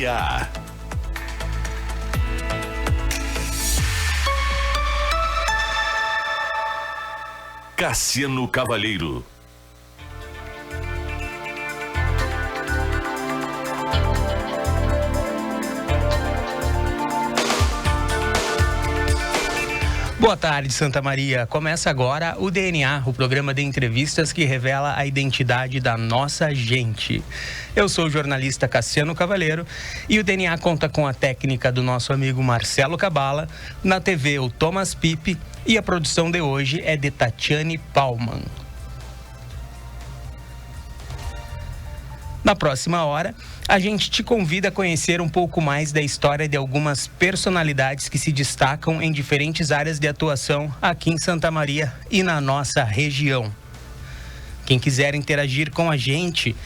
DNA. Cassiano Cavalheiro. Boa tarde, Santa Maria. Começa agora o DNA, o programa de entrevistas que revela a identidade da nossa gente. Eu sou o jornalista Cassiano Cavalheiro e o DNA conta com a técnica do nosso amigo Marcelo Cabala, na TV o Thomas Pipe e a produção de hoje é de Tatiane Palman. Na próxima hora, a gente te convida a conhecer um pouco mais da história de algumas personalidades que se destacam em diferentes áreas de atuação aqui em Santa Maria e na nossa região. Quem quiser interagir com a gente,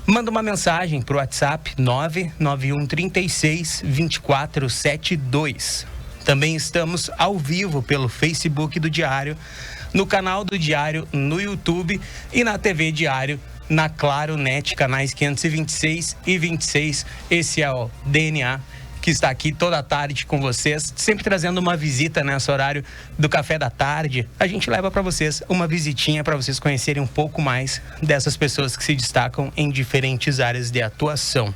manda uma mensagem para o WhatsApp 991 36 2472. Também estamos ao vivo pelo Facebook do Diário, no canal do Diário no YouTube e na TV Diário, na Claro Net, canais 526 e 26. Esse é o DNA, que está aqui toda a tarde com vocês, sempre trazendo uma visita nesse horário do café da tarde. A gente leva para vocês uma visitinha para vocês conhecerem um pouco mais dessas pessoas que se destacam em diferentes áreas de atuação.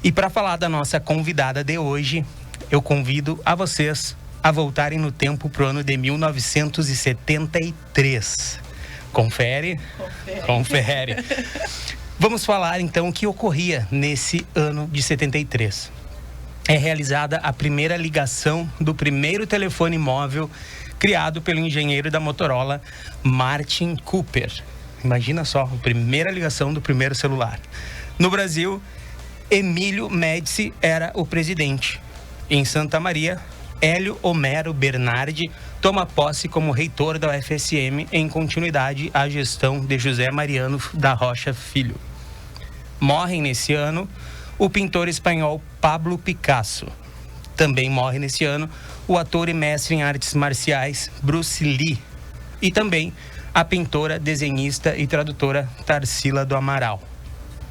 E para falar da nossa convidada de hoje, eu convido a vocês a voltarem no tempo para o ano de 1973. Confere. Vamos falar então o que ocorria nesse ano de 73. É realizada a primeira ligação do primeiro telefone móvel criado pelo engenheiro da Motorola, Martin Cooper. Imagina só, a primeira ligação do primeiro celular. No Brasil, Emílio Médici era o presidente. Em Santa Maria, Hélio Homero Bernardi toma posse como reitor da UFSM em continuidade à gestão de José Mariano da Rocha Filho. Morrem nesse ano o pintor espanhol Pablo Picasso. Também morre nesse ano o ator e mestre em artes marciais Bruce Lee. E também a pintora, desenhista e tradutora Tarsila do Amaral.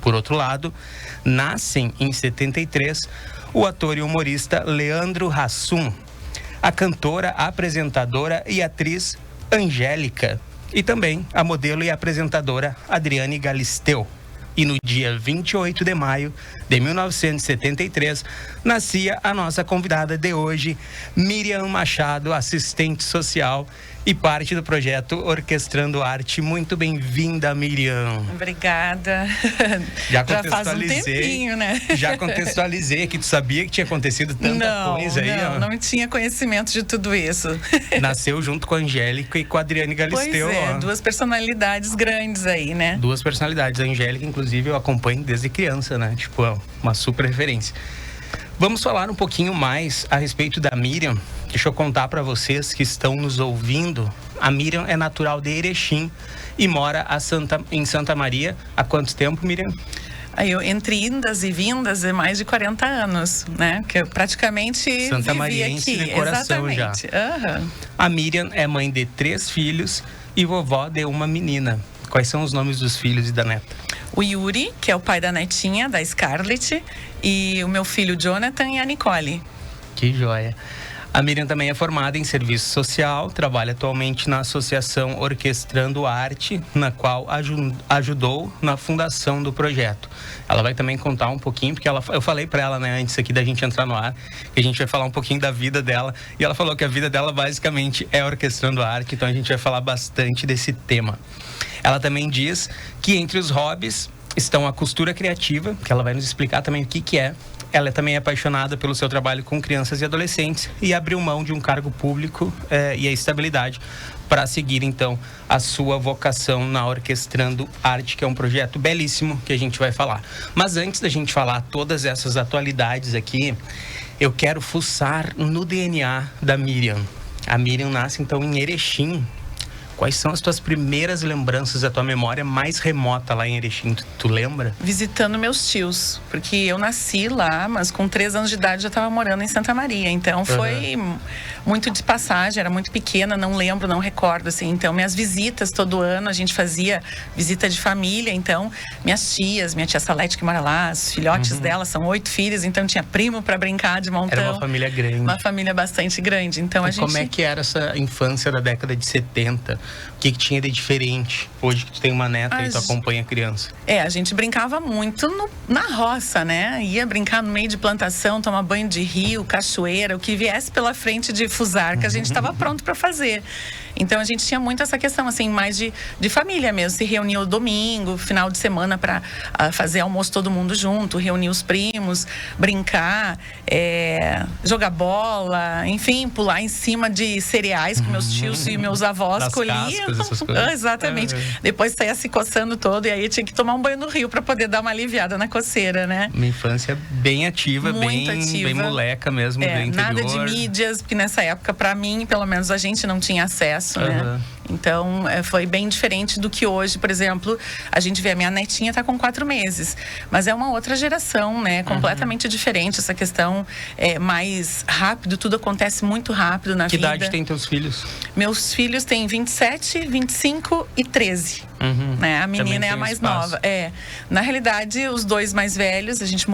Por outro lado, nascem em 73 o ator e humorista Leandro Hassum, a cantora, apresentadora e atriz Angélica e também a modelo e apresentadora Adriane Galisteu. E no dia 28 de maio de 1973, nascia a nossa convidada de hoje, Miriam Machado, assistente social e parte do projeto Orquestrando Arte. Muito bem-vinda, Miriam. Obrigada. Já faz um tempinho, né? Já contextualizei que tu sabia que tinha acontecido tanta coisa aí. Não tinha conhecimento de tudo isso. Nasceu junto com a Angélica e com a Adriane Galisteu. Pois é, duas personalidades grandes aí, né? Duas personalidades. A Angélica, inclusive, eu acompanho desde criança, né? Tipo, é uma super referência. Vamos falar um pouquinho mais a respeito da Miriam. Deixa eu contar para vocês que estão nos ouvindo. A Miriam é natural de Erechim e mora em Santa Maria. Há quanto tempo, Miriam? Eu, entre indas e vindas, é mais de 40 anos, né? Que eu praticamente Santa vivi Mariense aqui. de coração. Exatamente. Já. Uhum. A Miriam é mãe de 3 filhos e vovó de uma menina. Quais são os nomes dos filhos e da neta? O Yuri, que é o pai da netinha, da Scarlett, e o meu filho Jonathan e a Nicole. Que joia! A Miriam também é formada em serviço social, trabalha atualmente na Associação Orquestrando Arte, na qual ajudou na fundação do projeto. Ela vai também contar um pouquinho, porque eu falei para ela, né, antes aqui da gente entrar no ar, que a gente vai falar um pouquinho da vida dela, e ela falou que a vida dela basicamente é Orquestrando Arte, então a gente vai falar bastante desse tema. Ela também diz que entre os hobbies estão a costura criativa, que ela vai nos explicar também o que é. Ela também é apaixonada pelo seu trabalho com crianças e adolescentes e abriu mão de um cargo público e a estabilidade para seguir, então, a sua vocação na Orquestrando Arte, que é um projeto belíssimo que a gente vai falar. Mas antes da gente falar todas essas atualidades aqui, eu quero fuçar no DNA da Miriam. A Miriam nasce, então, em Erechim. Quais são as tuas primeiras lembranças da tua memória mais remota lá em Erechim? Tu lembra? Visitando meus tios, porque eu nasci lá, mas com 3 anos de idade já estava morando em Santa Maria. Então foi muito de passagem, era muito pequena, não lembro, não recordo, assim. Então minhas visitas todo ano, a gente fazia visita de família. Então minhas tias, minha tia Salete que mora lá, os filhotes dela, são 8 filhos, então tinha primo para brincar de montão. Era uma família grande. Uma família bastante grande. Então a gente... Como é que era essa infância da década de 70? O que tinha de diferente? Hoje que tu tem uma neta e tu acompanha a criança. A gente brincava muito na roça, né? Ia brincar no meio de plantação, tomar banho de rio, cachoeira, o que viesse pela frente de Fusarca, a gente estava pronto para fazer. Então a gente tinha muito essa questão, assim, mais de família mesmo. Se reunia o domingo, final de semana, para fazer almoço todo mundo junto, reunir os primos, brincar, jogar bola, enfim, pular em cima de cereais que meus tios e meus avós colhiam. Exatamente. Depois saía se coçando todo e aí tinha que tomar um banho no rio para poder dar uma aliviada na coceira, né? Uma infância bem ativa, bem moleca mesmo, do interior. Nada de mídias, porque nessa época, para mim, pelo menos, a gente não tinha acesso, né? Então, foi bem diferente do que hoje, por exemplo, a gente vê a minha netinha tá com 4 meses, mas é uma outra geração, né? Completamente diferente, essa questão é mais rápido, tudo acontece muito rápido na vida. Que idade tem teus filhos? Meus filhos têm 27, 25 e 13. Né? A menina é a mais nova. Na realidade, os 2 mais velhos, a gente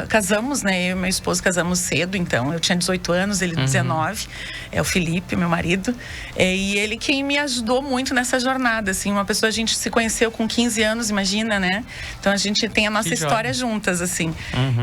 casamos, né? Eu e meu esposo casamos cedo, então eu tinha 18 anos, ele 19. É o Felipe, meu marido. E ele quem me ajudou muito nessa jornada, assim, uma pessoa, a gente se conheceu com 15 anos, imagina, né? Então a gente tem a nossa história juntas, assim.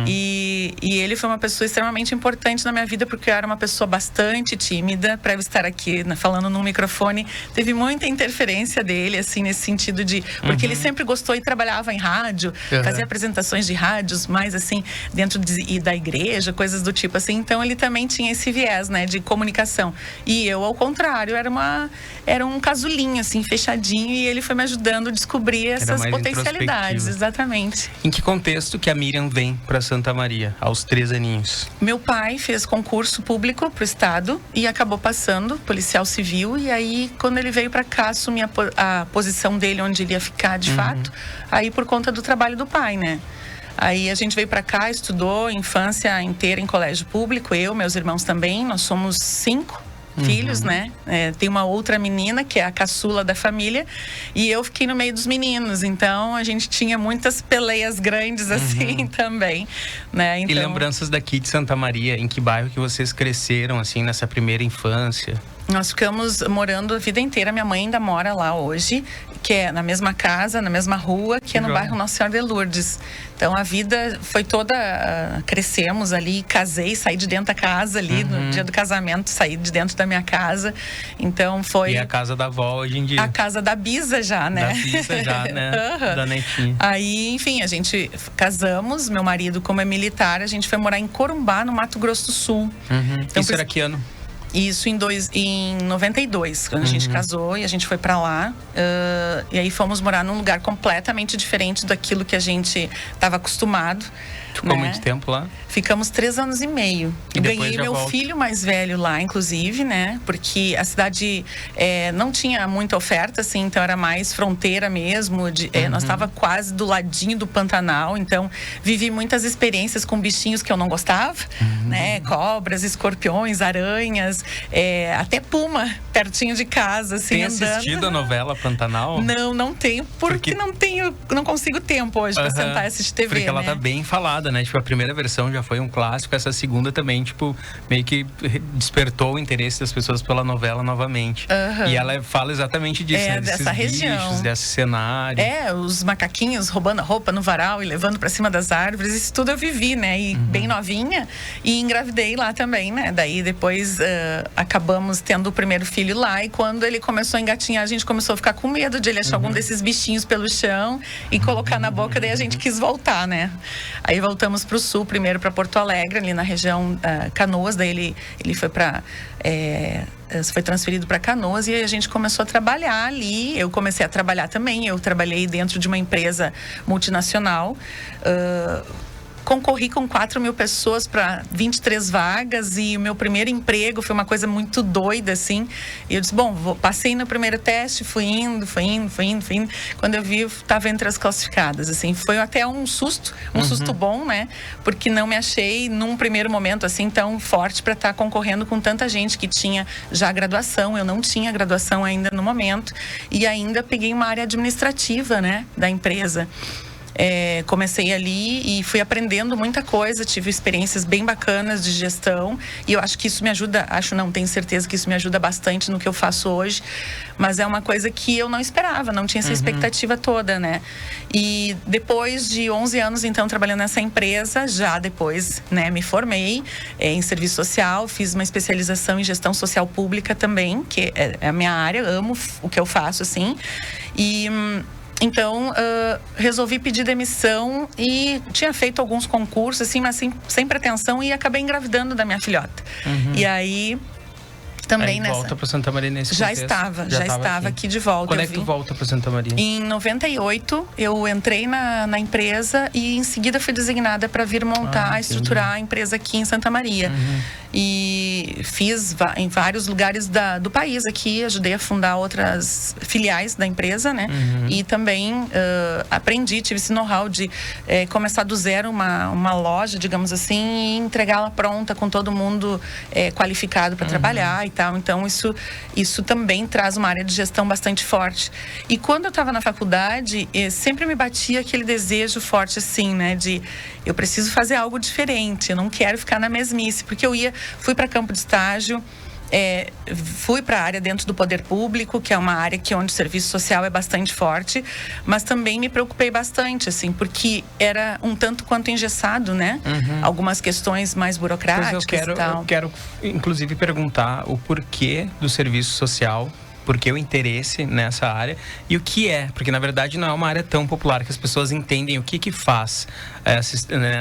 E ele foi uma pessoa extremamente importante na minha vida, porque eu era uma pessoa bastante tímida. Para eu estar aqui, né, falando num microfone, teve muita interferência dele, assim, nesse sentido de... Porque ele sempre gostou e trabalhava em rádio, fazia apresentações de rádios, mais assim, dentro da igreja, coisas do tipo, assim. Então ele também tinha esse viés, né, de comunicação. E eu, ao contrário, era um casulinho, assim, fechadinho, e ele foi me ajudando a descobrir essas potencialidades. Exatamente. Em que contexto que a Miriam vem para Santa Maria, aos 3 aninhos? Meu pai fez concurso público pro estado e acabou passando, policial civil, e aí, quando ele veio para cá, assumi a posição dele, onde ele ia ficar, de fato, aí por conta do trabalho do pai, né? Aí a gente veio para cá, estudou infância inteira em colégio público, eu, meus irmãos também, nós somos 5 filhos, né? Tem uma outra menina, que é a caçula da família, e eu fiquei no meio dos meninos, então a gente tinha muitas peleias grandes, assim, também, né? Então... E lembranças daqui de Santa Maria, em que bairro que vocês cresceram, assim, nessa primeira infância? Nós ficamos morando a vida inteira, minha mãe ainda mora lá hoje, que é na mesma casa, na mesma rua, que é no bairro Nossa Senhora de Lourdes. Então a vida foi toda, crescemos ali, casei, saí de dentro da casa ali, no dia do casamento, saí de dentro da minha casa. Então foi... E a casa da avó hoje em dia? A casa da Bisa já, né? Da Bisa já, né? Da netinha. Aí, enfim, a gente casamos, meu marido, como é militar, a gente foi morar em Corumbá, no Mato Grosso do Sul. Então, isso era que ano? Isso em 92, quando a gente casou e a gente foi pra lá. E aí fomos morar num lugar completamente diferente daquilo que a gente estava acostumado. Ficou muito tempo lá? Ficamos 3 anos e meio. E ganhei meu filho mais velho lá, inclusive, né? Porque a cidade não tinha muita oferta, assim, então era mais fronteira mesmo. Nós estava quase do ladinho do Pantanal, então vivi muitas experiências com bichinhos que eu não gostava, né? Cobras, escorpiões, aranhas, até puma, pertinho de casa, assim, Tem andando. assistido a novela Pantanal? Não tenho, porque não consigo tempo hoje pra sentar e assistir TV, porque ela né? tá bem falada, né? Tipo, a primeira versão já foi um clássico, essa segunda também, tipo, meio que despertou o interesse das pessoas pela novela novamente. E ela fala exatamente disso, né? Dessa região. Bichos, desse cenário. Os macaquinhos roubando a roupa no varal e levando pra cima das árvores, isso tudo eu vivi, né? E bem novinha, e engravidei lá também, né? Daí depois acabamos tendo o primeiro filho lá, e quando ele começou a engatinhar, a gente começou a ficar com medo de ele achar algum desses bichinhos pelo chão e colocar na boca, daí a gente quis voltar, né? Aí voltamos pro sul, primeiro para Porto Alegre, ali na região Canoas, daí ele foi foi transferido para Canoas e a gente começou a trabalhar ali. Eu comecei a trabalhar também, eu trabalhei dentro de uma empresa multinacional, concorri com 4.000 pessoas para 23 vagas e o meu primeiro emprego foi uma coisa muito doida, assim. E eu disse, bom, passei no primeiro teste, fui indo. Quando eu vi, eu estava entre as classificadas, assim. Foi até um susto bom, né? Porque não me achei, num primeiro momento, assim, tão forte para estar concorrendo com tanta gente que tinha já graduação. Eu não tinha graduação ainda no momento. E ainda peguei uma área administrativa, né, da empresa. Comecei ali e fui aprendendo muita coisa, tive experiências bem bacanas de gestão e eu acho que isso me ajuda, tenho certeza que isso me ajuda bastante no que eu faço hoje, mas é uma coisa que eu não esperava, não tinha essa expectativa toda, né? E depois de 11 anos, então, trabalhando nessa empresa, já depois, né, me formei em serviço social, fiz uma especialização em gestão social pública também, que é a minha área, amo o que eu faço, assim, e... Então, resolvi pedir demissão e tinha feito alguns concursos, assim, mas sem pretensão, e acabei engravidando da minha filhota. E aí... Também nessa. Volta para Santa Maria nesse já contexto. estava aqui de volta. Quando é que tu volta para Santa Maria? Em 98, eu entrei na empresa e em seguida fui designada para vir montar, estruturar a empresa aqui em Santa Maria. E fiz em vários lugares do país aqui, ajudei a fundar outras filiais da empresa, né? E também aprendi, tive esse know-how de começar do zero uma loja, digamos assim, e entregá-la pronta com todo mundo qualificado para trabalhar e tal. Então, isso também traz uma área de gestão bastante forte. E quando eu estava na faculdade, sempre me batia aquele desejo forte, assim, né? De eu preciso fazer algo diferente, eu não quero ficar na mesmice. Porque fui para campo de estágio, fui para a área dentro do poder público, que é uma área onde o serviço social é bastante forte, mas também me preocupei bastante, assim, porque era um tanto quanto engessado, né? Algumas questões mais burocráticas e tal. Eu quero, inclusive, perguntar o porquê do serviço social, por que o interesse nessa área e o que é, porque na verdade não é uma área tão popular que as pessoas entendem o que faz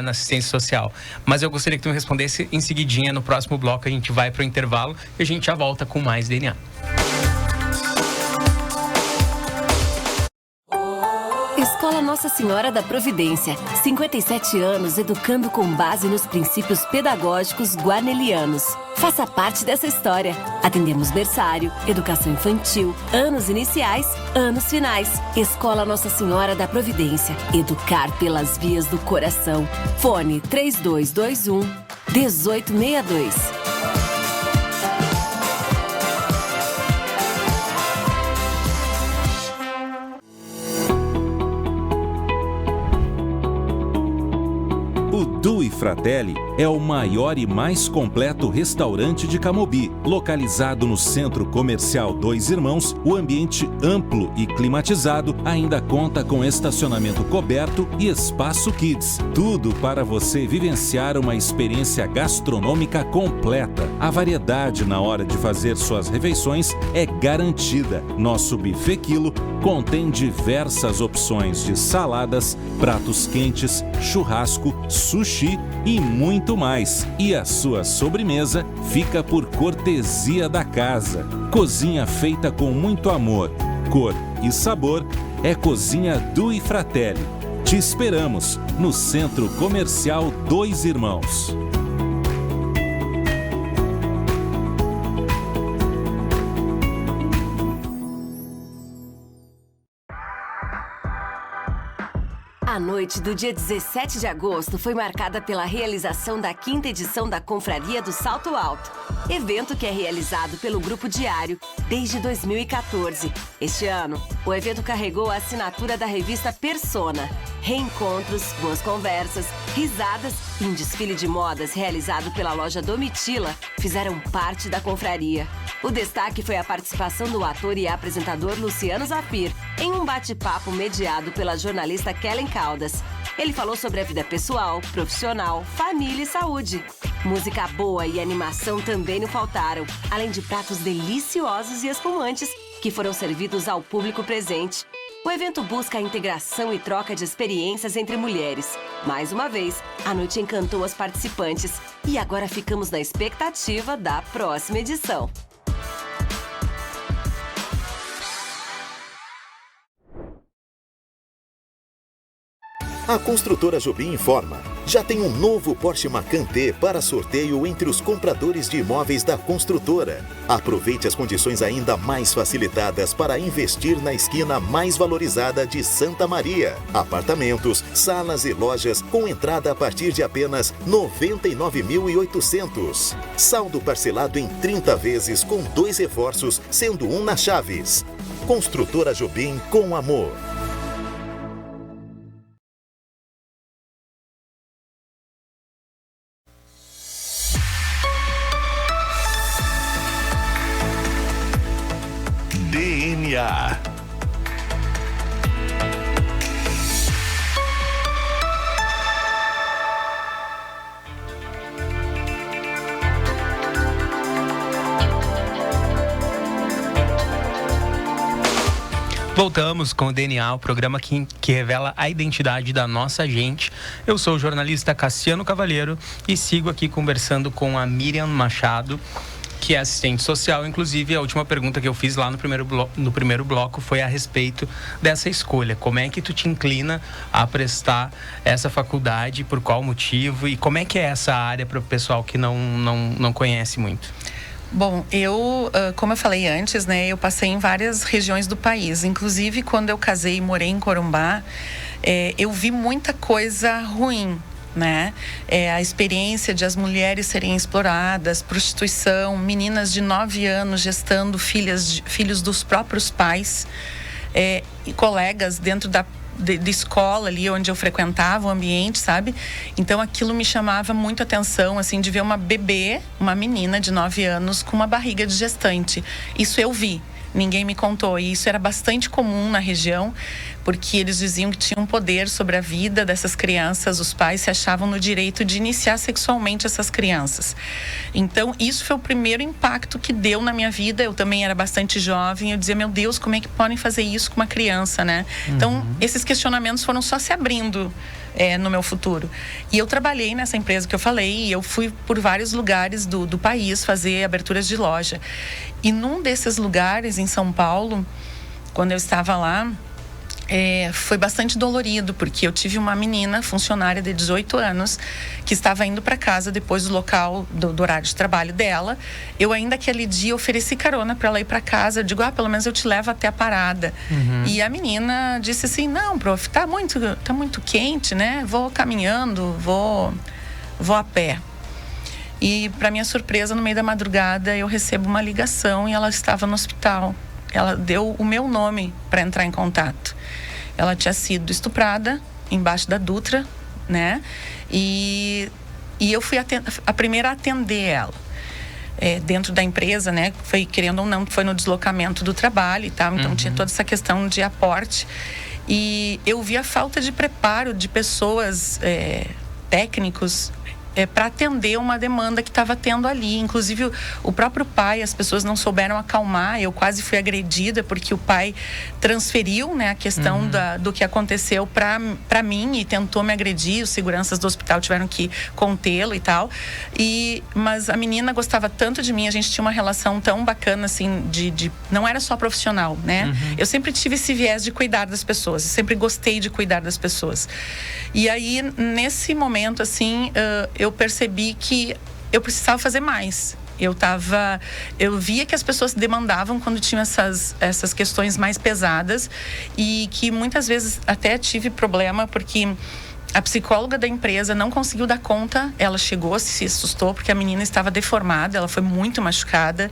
na assistência social. Mas eu gostaria que tu me respondesse em seguidinha. No próximo bloco a gente vai para o intervalo e a gente já volta com mais DNA. Escola Nossa Senhora da Providência, 57 anos educando com base nos princípios pedagógicos guarnelianos. Faça parte dessa história. Atendemos berçário, educação infantil, anos iniciais, anos finais. Escola Nossa Senhora da Providência. Educar pelas vias do coração. Fone 3221-1862. O Due Fratelli é o maior e mais completo restaurante de Camobi. Localizado no Centro Comercial Dois Irmãos, o ambiente amplo e climatizado ainda conta com estacionamento coberto e espaço kids. Tudo para você vivenciar uma experiência gastronômica completa. A variedade na hora de fazer suas refeições é garantida. Nosso buffet quilo contém diversas opções de saladas, pratos quentes, churrasco, sushi e muito mais. E a sua sobremesa fica por cortesia da casa. Cozinha feita com muito amor, cor e sabor é Cozinha Due Fratelli. Te esperamos no Centro Comercial Dois Irmãos. A noite do dia 17 de agosto foi marcada pela realização da 5ª edição da Confraria do Salto Alto, evento que é realizado pelo Grupo Diário desde 2014. Este ano, o evento carregou a assinatura da revista Persona. Reencontros, boas conversas, risadas e um desfile de modas realizado pela loja Domitila fizeram parte da confraria. O destaque foi a participação do ator e apresentador Luciano Zafir em um bate-papo mediado pela jornalista Kellen Caldas. Ele falou sobre a vida pessoal, profissional, família e saúde. Música boa e animação também não faltaram, além de pratos deliciosos e espumantes que foram servidos ao público presente. O evento busca a integração e troca de experiências entre mulheres. Mais uma vez, a noite encantou as participantes e agora ficamos na expectativa da próxima edição. A construtora Jobim informa. Já tem um novo Porsche Macan T para sorteio entre os compradores de imóveis da construtora. Aproveite as condições ainda mais facilitadas para investir na esquina mais valorizada de Santa Maria. Apartamentos, salas e lojas com entrada a partir de apenas R$ 99.800. Saldo parcelado em 30 vezes com 2 reforços, sendo um na Chaves. Construtora Jobim com amor. DNA. Voltamos com o DNA, o programa que revela a identidade da nossa gente. Eu sou o jornalista Cassiano Cavaleiro e sigo aqui conversando com a Miriam Machado, que é assistente social. Inclusive, a última pergunta que eu fiz lá no primeiro bloco foi a respeito dessa escolha. Como é que tu te inclina a prestar essa faculdade, por qual motivo e como é que é essa área para o pessoal que não conhece muito? Bom, como eu falei antes, né, eu passei em várias regiões do país. Inclusive, quando eu casei e morei em Corumbá, eu vi muita coisa ruim, né? A experiência de as mulheres serem exploradas, prostituição, meninas de 9 anos gestando filhos dos próprios pais, e colegas dentro da escola ali onde eu frequentava o ambiente, sabe? Então aquilo me chamava muito a atenção, assim, de ver uma bebê, uma menina de 9 anos com uma barriga de gestante. Isso eu vi. Ninguém me contou, e isso era bastante comum na região, porque eles diziam que tinham poder sobre a vida dessas crianças, os pais se achavam no direito de iniciar sexualmente essas crianças. Então, isso foi o primeiro impacto que deu na minha vida. Eu também era bastante jovem, eu dizia, meu Deus, como é que podem fazer isso com uma criança, né? Então, esses questionamentos foram só se abrindo no meu futuro. E eu trabalhei nessa empresa que eu falei, e eu fui por vários lugares do país fazer aberturas de loja. E num desses lugares, em São Paulo, quando eu estava lá, foi bastante dolorido, porque eu tive uma menina funcionária de 18 anos que estava indo para casa depois do local do horário de trabalho dela. Eu ainda aquele dia ofereci carona para ela ir para casa. Eu digo, pelo menos eu te levo até a parada. E a menina disse assim, não, prof, tá muito quente, né? Vou caminhando, vou a pé. E para minha surpresa, no meio da madrugada, eu recebo uma ligação e ela estava no hospital. Ela deu o meu nome para entrar em contato. Ela tinha sido estuprada embaixo da Dutra, né? E eu fui a primeira a atender ela. Dentro da empresa, né? Foi, querendo ou não, foi no deslocamento do trabalho e tal. Então tinha toda essa questão de aporte. E eu vi a falta de preparo de pessoas, técnicos, para atender uma demanda que estava tendo ali. Inclusive o próprio pai, as pessoas não souberam acalmar. Eu quase fui agredida porque o pai transferiu, né, a questão do que aconteceu para mim e tentou me agredir. Os seguranças do hospital tiveram que contê-lo e tal. Mas a menina gostava tanto de mim, a gente tinha uma relação tão bacana, assim, não era só profissional, né? Eu sempre tive esse viés de cuidar das pessoas, eu sempre gostei de cuidar das pessoas. E aí, nesse momento, assim, eu percebi que eu precisava fazer mais. Eu via que as pessoas demandavam quando tinham essas questões mais pesadas, e que muitas vezes até tive problema porque a psicóloga da empresa não conseguiu dar conta. Ela chegou, se assustou porque a menina estava deformada, ela foi muito machucada.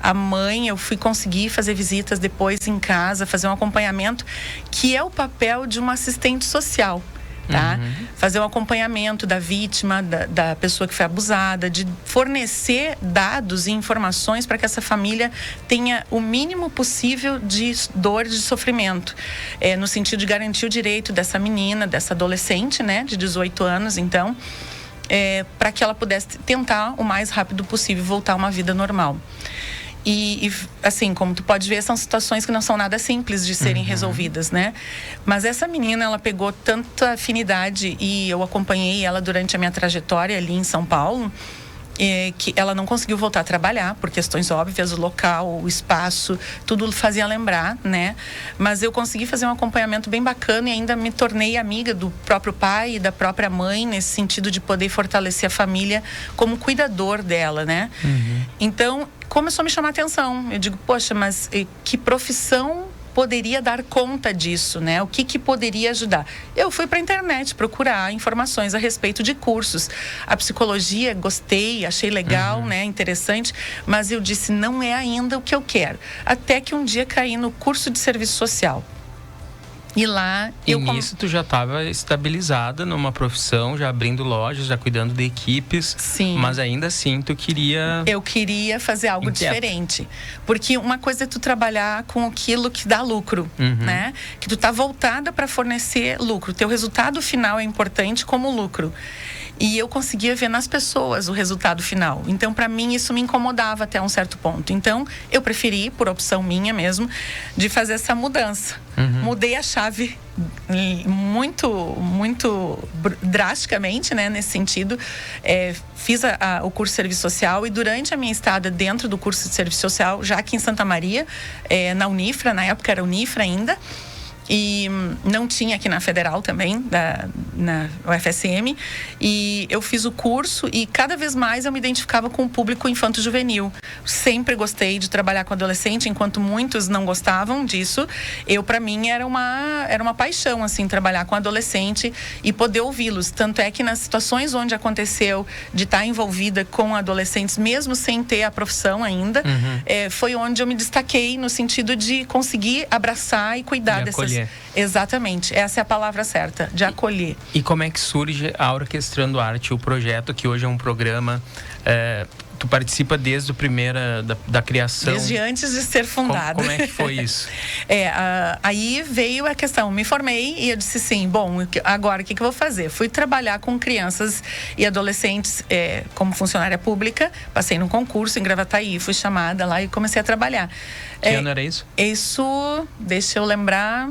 A mãe, eu fui conseguir fazer visitas depois em casa, fazer um acompanhamento, que é o papel de uma assistente social. Tá? Fazer um acompanhamento da vítima, da pessoa que foi abusada, de fornecer dados e informações para que essa família tenha o mínimo possível de dor, de sofrimento, no sentido de garantir o direito dessa menina, dessa adolescente, né, de 18 anos, então, para que ela pudesse tentar o mais rápido possível voltar a uma vida normal. E assim, como tu pode ver, são situações que não são nada simples de serem resolvidas, né? Mas essa menina, ela pegou tanta afinidade, e eu acompanhei ela durante a minha trajetória ali em São Paulo, que ela não conseguiu voltar a trabalhar por questões óbvias, o local, o espaço, tudo fazia lembrar, né? Mas eu consegui fazer um acompanhamento bem bacana e ainda me tornei amiga do próprio pai e da própria mãe, nesse sentido de poder fortalecer a família como cuidador dela, né? Então, começou a me chamar a atenção. Eu digo, poxa, mas que profissão poderia dar conta disso, né? O que poderia ajudar? Eu fui para a internet procurar informações a respeito de cursos. A psicologia, gostei, achei legal, né? Interessante, mas eu disse, não é ainda o que eu quero. Até que um dia caí no curso de serviço social. E lá nisso tu já estava estabilizada numa profissão, já abrindo lojas, já cuidando de equipes. Sim. Mas ainda assim tu queria... Eu queria fazer algo diferente. Porque uma coisa é tu trabalhar com aquilo que dá lucro, né? Que tu tá voltada para fornecer lucro. Teu resultado final é importante como lucro. E eu conseguia ver nas pessoas o resultado final. Então, para mim, isso me incomodava até um certo ponto. Então, eu preferi, por opção minha mesmo, de fazer essa mudança. Mudei a chave muito drasticamente, né, nesse sentido. Fiz o curso de serviço social e durante a minha estada dentro do curso de serviço social, já aqui em Santa Maria, na Unifra, na época era Unifra ainda, e não tinha aqui na Federal também, na UFSM, e eu fiz o curso e cada vez mais eu me identificava com o público infanto-juvenil. Sempre gostei de trabalhar com adolescente, enquanto muitos não gostavam disso. Para mim era uma paixão, assim, trabalhar com adolescente e poder ouvi-los. Tanto é que nas situações onde aconteceu de estar envolvida com adolescentes, mesmo sem ter a profissão ainda, foi onde eu me destaquei no sentido de conseguir abraçar e cuidar dessas... Exatamente, essa é a palavra certa, de acolher. E como é que surge a Orquestrando Arte, o projeto que hoje é um programa... Tu participa desde o da criação. Desde antes de ser fundado. Como é que foi isso? Aí veio a questão, me formei e eu disse assim, bom, agora o que eu vou fazer? Fui trabalhar com crianças e adolescentes como funcionária pública, passei num concurso em Gravataí, fui chamada lá e comecei a trabalhar. Que ano era isso? Isso, deixa eu lembrar,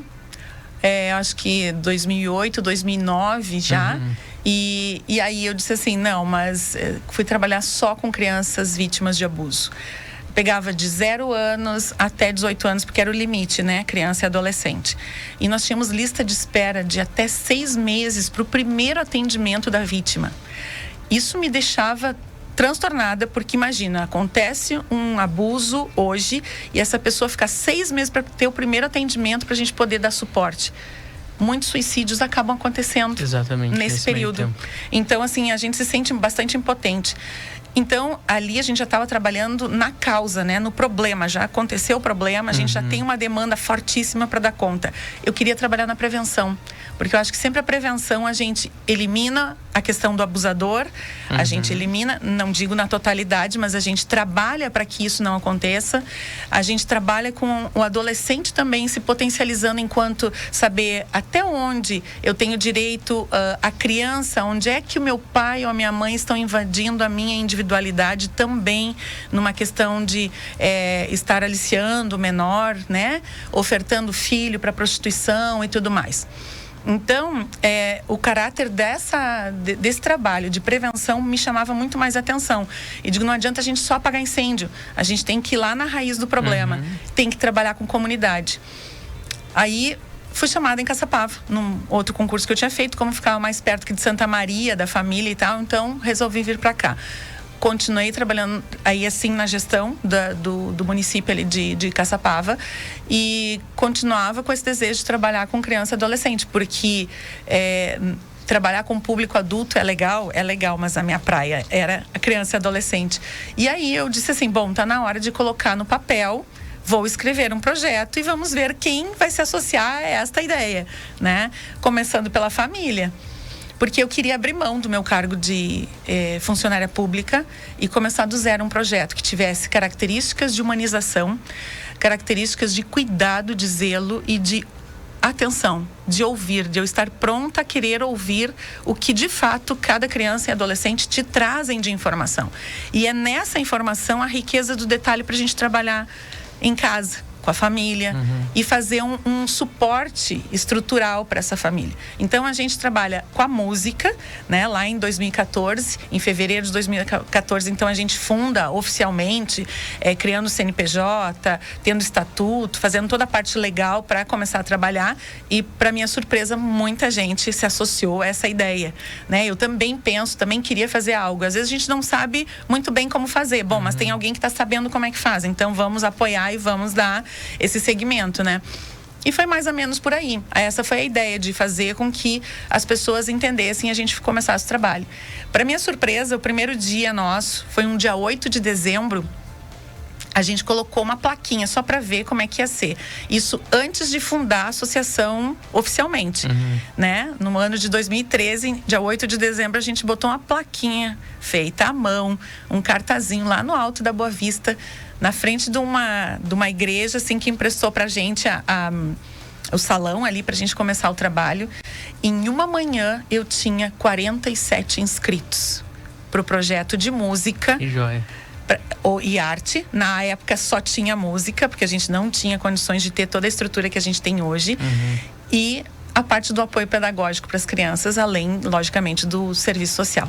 acho que 2008, 2009 já. E aí eu disse assim, não, mas fui trabalhar só com crianças vítimas de abuso. Pegava de 0 anos até 18 anos, porque era o limite, né? Criança e adolescente. E nós tínhamos lista de espera de até 6 meses para o primeiro atendimento da vítima. Isso me deixava transtornada, porque imagina, acontece um abuso hoje e essa pessoa fica 6 meses para ter o primeiro atendimento para a gente poder dar suporte. Muitos suicídios acabam acontecendo nesse período. Então, assim, a gente se sente bastante impotente. Então, ali a gente já estava trabalhando na causa, né? No problema. Já aconteceu o problema, a gente já tem uma demanda fortíssima para dar conta. Eu queria trabalhar na prevenção, porque eu acho que sempre a prevenção a gente elimina a questão do abusador, a gente elimina, não digo na totalidade, mas a gente trabalha para que isso não aconteça. A gente trabalha com o adolescente também se potencializando enquanto saber até onde eu tenho direito, a criança, onde é que o meu pai ou a minha mãe estão invadindo a minha individualidade também, numa questão de estar aliciando o menor, né? Ofertando filho para prostituição e tudo mais. Então, o caráter desse trabalho de prevenção me chamava muito mais atenção. E digo, não adianta a gente só apagar incêndio. A gente tem que ir lá na raiz do problema. Tem que trabalhar com comunidade. Aí, fui chamada em Caçapava, num outro concurso que eu tinha feito, como ficava mais perto que de Santa Maria, da família e tal. Então, resolvi vir para cá. Continuei trabalhando aí assim na gestão do município ali de Caçapava e continuava com esse desejo de trabalhar com criança e adolescente, porque trabalhar com público adulto é legal, mas a minha praia era a criança e adolescente. E aí eu disse assim, bom, tá na hora de colocar no papel, vou escrever um projeto e vamos ver quem vai se associar a esta ideia, né? Começando pela família. Porque eu queria abrir mão do meu cargo de funcionária pública e começar do zero um projeto que tivesse características de humanização, características de cuidado, de zelo e de atenção, de ouvir, de eu estar pronta a querer ouvir o que de fato cada criança e adolescente te trazem de informação. E é nessa informação a riqueza do detalhe para a gente trabalhar em casa. com a família e fazer um suporte estrutural para essa família. Então, a gente trabalha com a música, né? Lá em 2014, em fevereiro de 2014, então a gente funda oficialmente, criando o CNPJ, tendo estatuto, fazendo toda a parte legal para começar a trabalhar. E, para minha surpresa, muita gente se associou a essa ideia, né? Eu também também queria fazer algo. Às vezes a gente não sabe muito bem como fazer. Bom, mas tem alguém que está sabendo como é que faz. Então, vamos apoiar e vamos dar esse segmento, né? E foi mais ou menos por aí. Essa foi a ideia, de fazer com que as pessoas entendessem e a gente começasse o trabalho. Para minha surpresa, o primeiro dia nosso foi um dia 8 de dezembro. A gente colocou uma plaquinha só para ver como é que ia ser. Isso antes de fundar a associação oficialmente, né? No ano de 2013, dia 8 de dezembro, a gente botou uma plaquinha feita à mão, um cartazinho lá no alto da Boa Vista, na frente de uma igreja, assim, que emprestou pra gente o salão ali pra gente começar o trabalho. Em uma manhã, eu tinha 47 inscritos pro projeto de música. Que joia. E arte. Na época só tinha música, porque a gente não tinha condições de ter toda a estrutura que a gente tem hoje. E a parte do apoio pedagógico para as crianças, além, logicamente, do serviço social.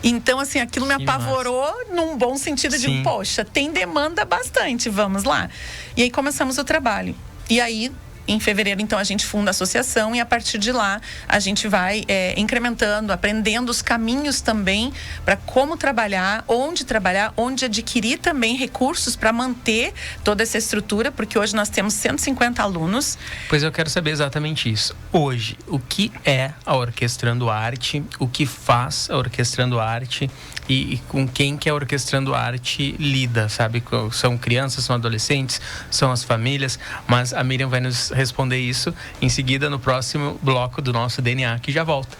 Então, assim, aquilo me apavorou num bom sentido de, poxa, tem demanda bastante, vamos lá. E aí começamos o trabalho. E aí, em fevereiro, então, a gente funda a associação e a partir de lá a gente vai incrementando, aprendendo os caminhos também para como trabalhar, onde adquirir também recursos para manter toda essa estrutura, porque hoje nós temos 150 alunos. Pois eu quero saber exatamente isso. Hoje, o que é a Orquestrando Arte, o que faz a Orquestrando Arte e com quem que a Orquestrando Arte lida, sabe? São crianças, são adolescentes, são as famílias, mas a Miriam vai nos responder isso em seguida no próximo bloco do nosso DNA, que já volta.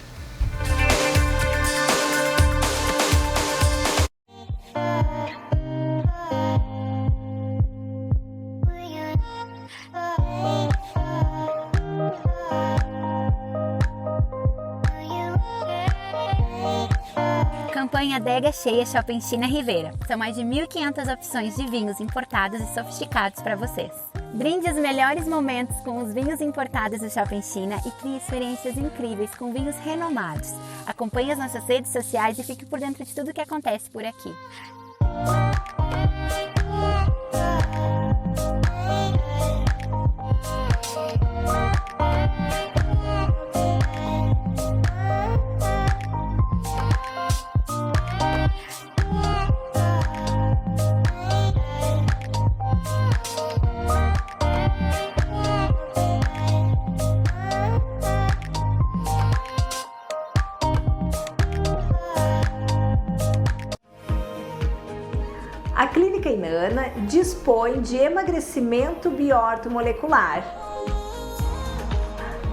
Campanha Adega Cheia Shopping China Rivera. São mais de 1.500 opções de vinhos importados e sofisticados para vocês. Brinde os melhores momentos com os vinhos importados do Shopping China e crie experiências incríveis com vinhos renomados. Acompanhe as nossas redes sociais e fique por dentro de tudo o que acontece por aqui. A Clínica Inanna dispõe de emagrecimento biortomolecular.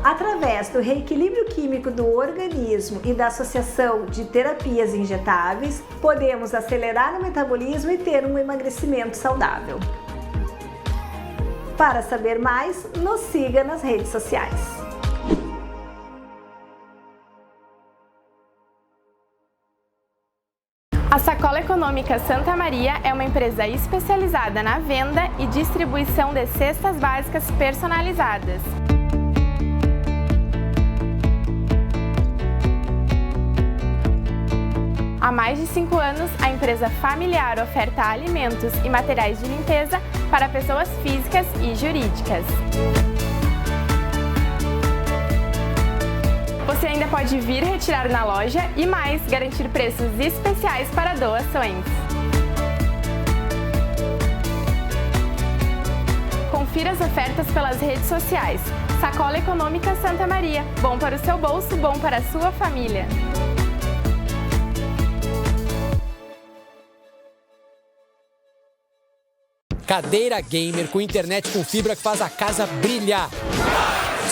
Através do reequilíbrio químico do organismo e da associação de terapias injetáveis, podemos acelerar o metabolismo e ter um emagrecimento saudável. Para saber mais, nos siga nas redes sociais. A Sacola Econômica Santa Maria é uma empresa especializada na venda e distribuição de cestas básicas personalizadas. Há mais de 5 anos, a empresa familiar oferta alimentos e materiais de limpeza para pessoas físicas e jurídicas. Você ainda pode vir retirar na loja e mais, garantir preços especiais para doações. Confira as ofertas pelas redes sociais. Sacola Econômica Santa Maria. Bom para o seu bolso, bom para a sua família. Cadeira gamer com internet com fibra que faz a casa brilhar.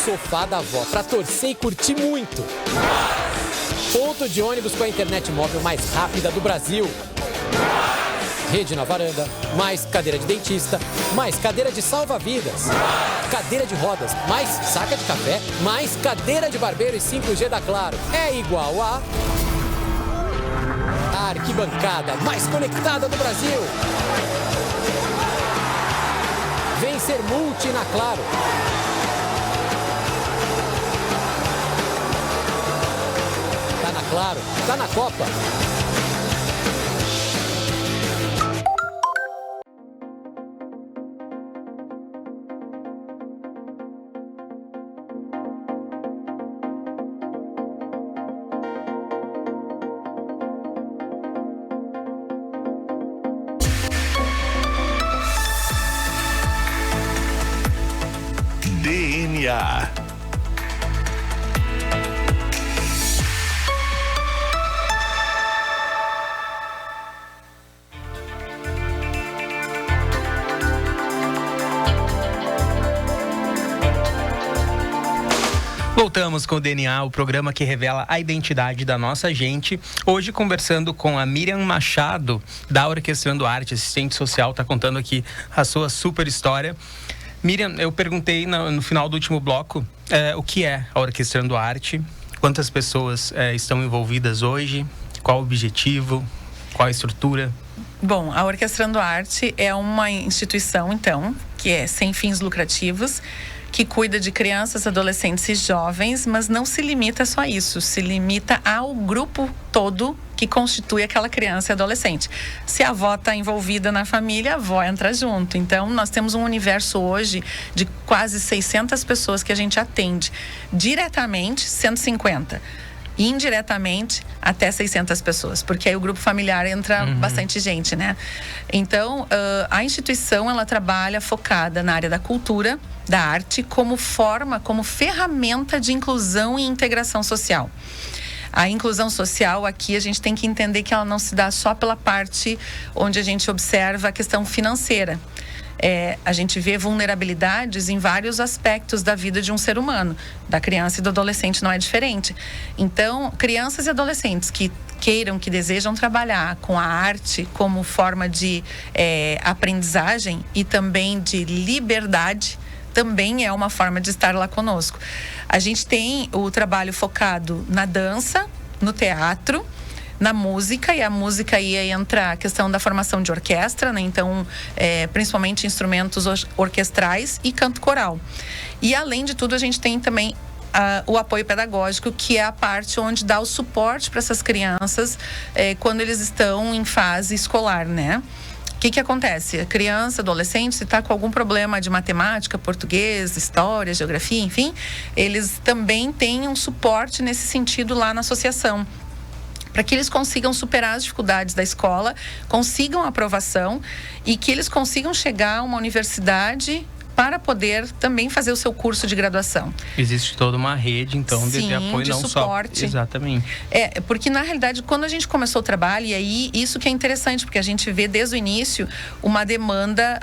Sofá da avó pra torcer e curtir muito. Ponto de ônibus com a internet móvel mais rápida do Brasil. Rede na varanda, mais cadeira de dentista, mais cadeira de salva-vidas. Cadeira de rodas, mais saca de café, mais cadeira de barbeiro e 5G da Claro. É igual a arquibancada mais conectada do Brasil. Vem também ser multi na Claro. Tá na Claro, tá na Copa. DNA. Voltamos com o DNA, o programa que revela a identidade da nossa gente. Hoje conversando com a Miriam Machado, da Orquestrando Arte, assistente social, está contando aqui a sua super história. Miriam, eu perguntei no final do último bloco o que é a Orquestrando Arte, quantas pessoas estão envolvidas hoje, qual o objetivo, qual a estrutura? Bom, a Orquestrando Arte é uma instituição, então, que é sem fins lucrativos, que cuida de crianças, adolescentes e jovens, mas não se limita só a isso, se limita ao grupo todo que constitui aquela criança e adolescente. Se a avó está envolvida na família, a avó entra junto. Então, nós temos um universo hoje de quase 600 pessoas que a gente atende. Diretamente, 150. Indiretamente, até 600 pessoas, porque aí o grupo familiar entra bastante gente, né? Então, a instituição, ela trabalha focada na área da cultura, da arte, como forma, como ferramenta de inclusão e integração social. A inclusão social aqui a gente tem que entender que ela não se dá só pela parte onde a gente observa a questão financeira. A gente vê vulnerabilidades em vários aspectos da vida de um ser humano. Da criança e do adolescente não é diferente. Então, crianças e adolescentes que queiram, que desejam trabalhar com a arte como forma de aprendizagem e também de liberdade, também é uma forma de estar lá conosco. A gente tem o trabalho focado na dança, no teatro, na música, e a música aí entra a questão da formação de orquestra, né? Então, principalmente instrumentos orquestrais e canto coral. E além de tudo, a gente tem também o apoio pedagógico, que é a parte onde dá o suporte para essas crianças quando eles estão em fase escolar, né? O que acontece? A criança, adolescente, se está com algum problema de matemática, português, história, geografia, enfim, eles também têm um suporte nesse sentido lá na associação, para que eles consigam superar as dificuldades da escola, consigam aprovação e que eles consigam chegar a uma universidade para poder também fazer o seu curso de graduação. Existe toda uma rede, então, de apoio, de não suporte. Só... Exatamente. Porque, na realidade, quando a gente começou o trabalho, e aí isso que é interessante, porque a gente vê desde o início uma demanda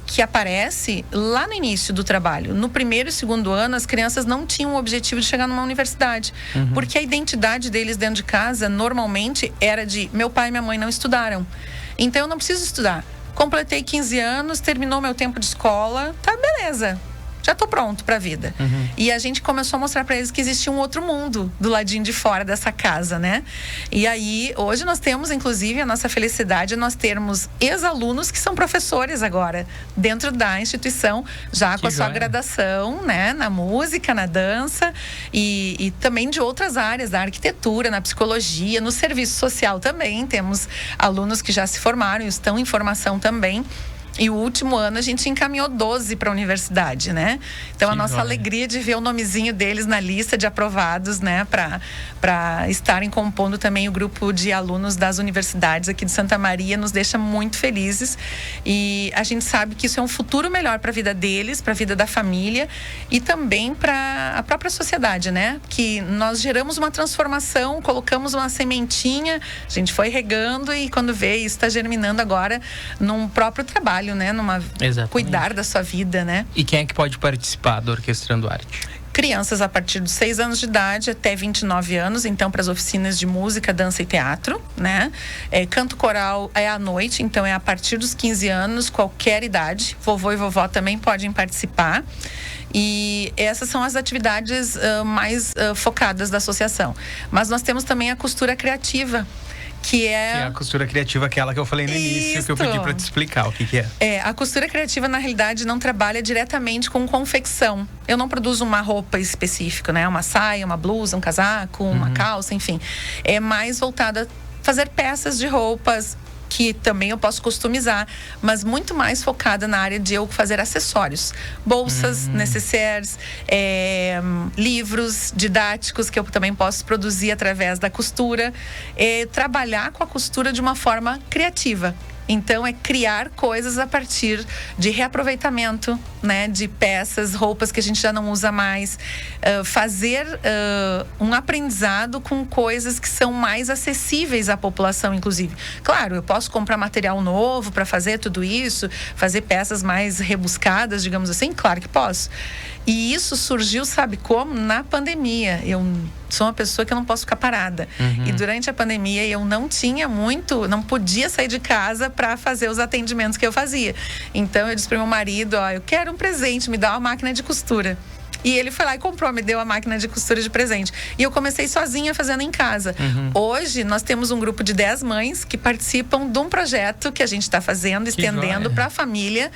que aparece lá no início do trabalho. No primeiro e segundo ano, as crianças não tinham o objetivo de chegar numa universidade. Porque a identidade deles dentro de casa, normalmente, era de meu pai e minha mãe não estudaram. Então, eu não preciso estudar. Completei 15 anos, terminou meu tempo de escola, tá, beleza. Já tô pronto pra vida. E a gente começou a mostrar pra eles que existia um outro mundo do ladinho de fora dessa casa, né? E aí, hoje nós temos, inclusive, a nossa felicidade é nós termos ex-alunos que são professores agora, dentro da instituição, já com a sua graduação, né? Na música, na dança e também de outras áreas, da arquitetura, na psicologia, no serviço social também. Temos alunos que já se formaram e estão em formação também. E o último ano a gente encaminhou 12 para a universidade, né? Então, a nossa alegria de ver o nomezinho deles na lista de aprovados, né? Para estarem compondo também o grupo de alunos das universidades aqui de Santa Maria nos deixa muito felizes. E a gente sabe que isso é um futuro melhor para a vida deles, para a vida da família e também para a própria sociedade, né? Que nós geramos uma transformação, colocamos uma sementinha, a gente foi regando e quando vê isso está germinando agora num próprio trabalho, né? Cuidar da sua vida, né? E quem é que pode participar do Orquestrando Arte? Crianças a partir dos 6 anos de idade até 29 anos, então para as oficinas de música, dança e teatro, né? Canto coral é à noite, então é a partir dos 15 anos, qualquer idade. Vovô e vovó também podem participar. E essas são as atividades mais focadas da associação. Mas nós temos também a costura criativa, Que é a costura criativa, aquela que eu falei no início, que eu pedi para te explicar o que é. A costura criativa, na realidade, não trabalha diretamente com confecção. Eu não produzo uma roupa específica, né? Uma saia, uma blusa, um casaco, uma calça, enfim. É mais voltada a fazer peças de roupas, que também eu posso customizar, mas muito mais focada na área de eu fazer acessórios. Bolsas, necessaires, livros didáticos que eu também posso produzir através da costura. Trabalhar com a costura de uma forma criativa. Então, é criar coisas a partir de reaproveitamento, né? De peças, roupas que a gente já não usa mais. Fazer um aprendizado com coisas que são mais acessíveis à população, inclusive. Claro, eu posso comprar material novo para fazer tudo isso, fazer peças mais rebuscadas, digamos assim. Claro que posso. E isso surgiu, sabe como? Na pandemia. Eu sou uma pessoa que eu não posso ficar parada. E durante a pandemia eu não podia sair de casa para fazer os atendimentos que eu fazia. Então eu disse para meu marido, eu quero um presente, me dá uma máquina de costura. E ele foi lá e comprou, me deu a máquina de costura de presente. E eu comecei sozinha fazendo em casa. Hoje nós temos um grupo de 10 mães que participam de um projeto que a gente está fazendo, estendendo para a família,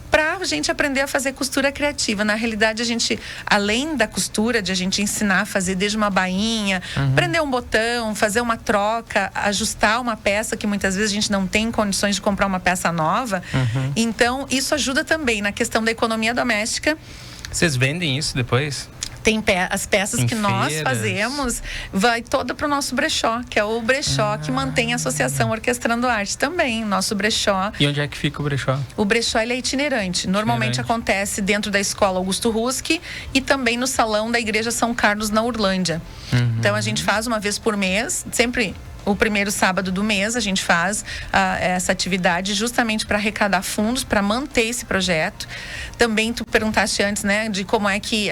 para a gente aprender a fazer costura criativa. Na realidade, a gente, além da costura, de a gente ensinar a fazer desde uma bainha, prender um botão, fazer uma troca, ajustar uma peça que muitas vezes a gente não tem condições de comprar uma peça nova. Então, isso ajuda também na questão da economia doméstica. Vocês vendem isso depois? Tem as peças que nós fazemos, vai toda para o nosso brechó, que é o brechó que mantém a Associação Orquestrando Arte também, nosso brechó. E onde é que fica o brechó? O brechó, ele é itinerante. Normalmente acontece dentro da Escola Augusto Ruski e também no Salão da Igreja São Carlos, na Urlândia. Então, a gente faz uma vez por mês, sempre o primeiro sábado do mês, a gente faz essa atividade justamente para arrecadar fundos, para manter esse projeto. Também tu perguntaste antes, né, de como é que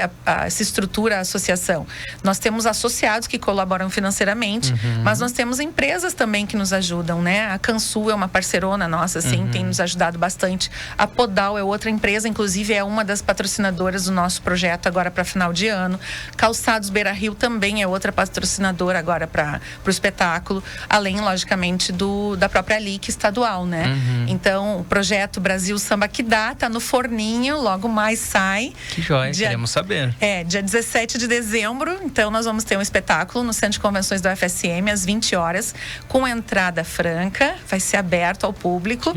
se estrutura a associação. Nós temos associados que colaboram financeiramente, mas nós temos empresas também que nos ajudam, né? A Cansul é uma parceirona nossa, assim, tem nos ajudado bastante. A Podal é outra empresa, inclusive é uma das patrocinadoras do nosso projeto agora para final de ano. Calçados Beira Rio também é outra patrocinadora agora para o espetáculo, além, logicamente, da própria LIC estadual, né? Então, o projeto Brasil Samba que Dá tá no forninho, logo mais sai. Que joia, queremos saber. Dia 17 de dezembro, então nós vamos ter um espetáculo no Centro de Convenções da UFSM às 20 horas, com entrada franca, vai ser aberto ao público,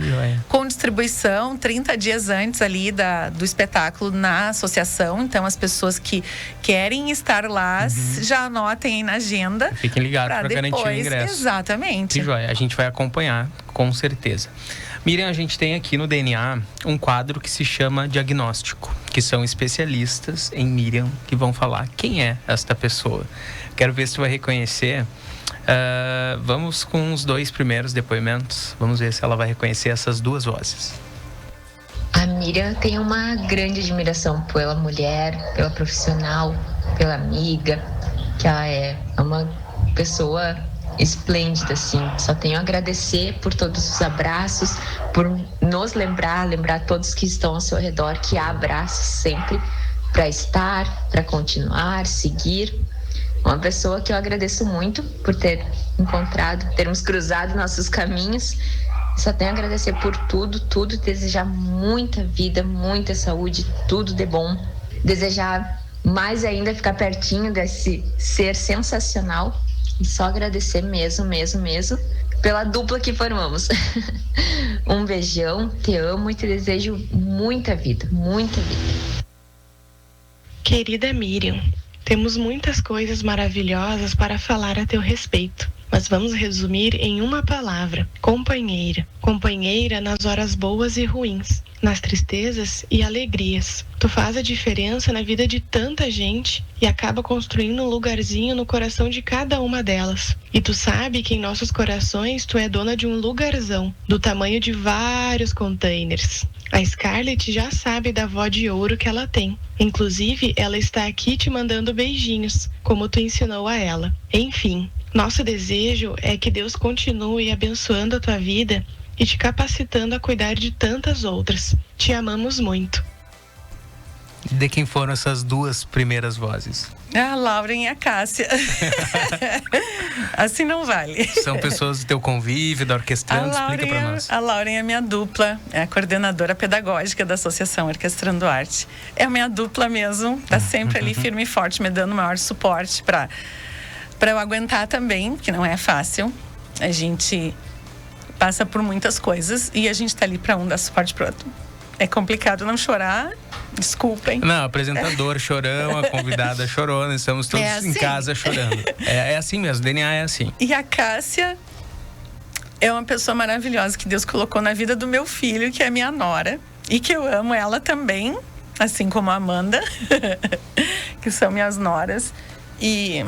com distribuição 30 dias antes ali do espetáculo na associação. Então, as pessoas que querem estar lá, já anotem aí na agenda. Fiquem ligados para garantir o ingresso. Exatamente. Que joia, a gente vai acompanhar, com certeza. Miriam, a gente tem aqui no DNA um quadro que se chama Diagnóstico, que são especialistas em Miriam que vão falar quem é esta pessoa. Quero ver se tu vai reconhecer. Vamos com os 2 primeiros depoimentos. Vamos ver se ela vai reconhecer essas 2 vozes. A Miriam tem uma grande admiração pela mulher, pela profissional, pela amiga, que ela é uma pessoa esplêndida, assim. Só tenho a agradecer por todos os abraços, por nos lembrar todos que estão ao seu redor, que há abraços sempre para estar, para continuar, seguir. Uma pessoa que eu agradeço muito por ter termos cruzado nossos caminhos. Só tenho a agradecer por tudo, desejar muita vida, muita saúde, tudo de bom. Desejar mais ainda ficar pertinho desse ser sensacional. E só agradecer mesmo, pela dupla que formamos. Um beijão, te amo e te desejo muita vida, muita vida. Querida Miriam, temos muitas coisas maravilhosas para falar a teu respeito, mas vamos resumir em uma palavra: companheira. Companheira nas horas boas e ruins, nas tristezas e alegrias. Tu faz a diferença na vida de tanta gente e acaba construindo um lugarzinho no coração de cada uma delas. E tu sabe que em nossos corações tu é dona de um lugarzão, do tamanho de vários containers. A Scarlett já sabe da vó de ouro que ela tem. Inclusive, ela está aqui te mandando beijinhos, como tu ensinou a ela. Enfim, nosso desejo é que Deus continue abençoando a tua vida e te capacitando a cuidar de tantas outras. Te amamos muito. De quem foram essas duas primeiras vozes? A Lauren e a Cássia. Assim não vale. São pessoas do teu convívio, da Orquestrando? Explica pra nós. A Lauren é minha dupla, é a coordenadora pedagógica da Associação Orquestrando Arte. É a minha dupla mesmo, tá sempre ali firme e forte, me dando maior suporte para eu aguentar também, que não é fácil. A gente passa por muitas coisas e a gente tá ali para um dar suporte pro outro. É complicado não chorar, desculpem. Não, apresentador chorão, a convidada chorona, estamos todos em casa chorando. É assim mesmo, o DNA é assim. E a Cássia é uma pessoa maravilhosa que Deus colocou na vida do meu filho, que é minha nora, e que eu amo ela também, assim como a Amanda, que são minhas noras. E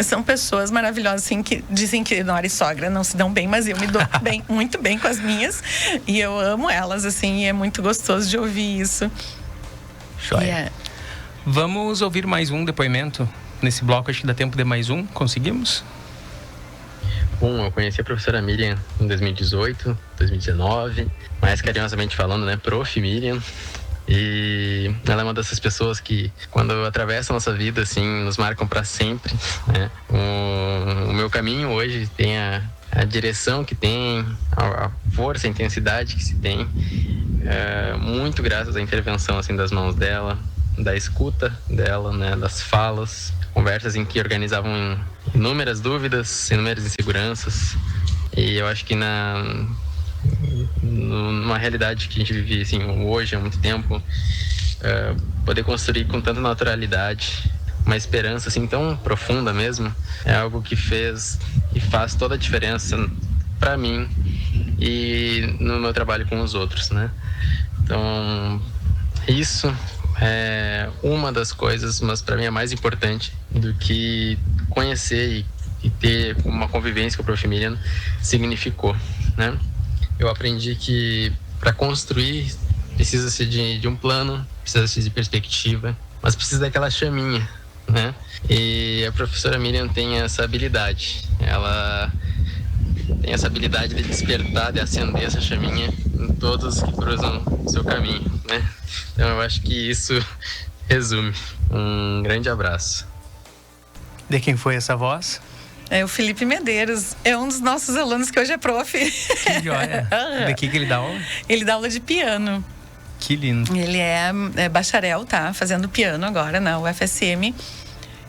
são pessoas maravilhosas, assim, que dizem que nora e sogra não se dão bem, mas eu me dou bem, muito bem com as minhas. E eu amo elas, assim, e é muito gostoso de ouvir isso. Joia. Vamos ouvir mais um depoimento? Nesse bloco, acho que dá tempo de mais um. Conseguimos? Bom, eu conheci a professora Miriam em 2018, 2019. Mais carinhosamente falando, né? Prof. Miriam. E ela é uma dessas pessoas que, quando atravessa a nossa vida, assim, nos marcam para sempre, né? O meu caminho hoje tem a direção que tem, a força, a intensidade que se tem, muito graças à intervenção, assim, das mãos dela, da escuta dela, né? Das falas, conversas em que organizavam inúmeras dúvidas, inúmeras inseguranças. E eu acho que numa realidade que a gente vive assim, hoje há muito tempo, poder construir com tanta naturalidade uma esperança assim tão profunda mesmo, é algo que fez e faz toda a diferença para mim e no meu trabalho com os outros, né? Então isso é uma das coisas, mas para mim é mais importante do que conhecer e ter uma convivência com a Prof. Miriam significou, né? Eu aprendi que para construir precisa-se de um plano, precisa-se de perspectiva, mas precisa daquela chaminha, né? E a professora Miriam tem essa habilidade. Ela tem essa habilidade de despertar, de acender essa chaminha em todos que cruzam o seu caminho, né? Então eu acho que isso resume. Um grande abraço. De quem foi essa voz? É o Felipe Medeiros, é um dos nossos alunos que hoje é prof. Que joia! De que ele dá aula? Ele dá aula de piano. Que lindo! Ele é bacharel, tá? Fazendo piano agora na UFSM.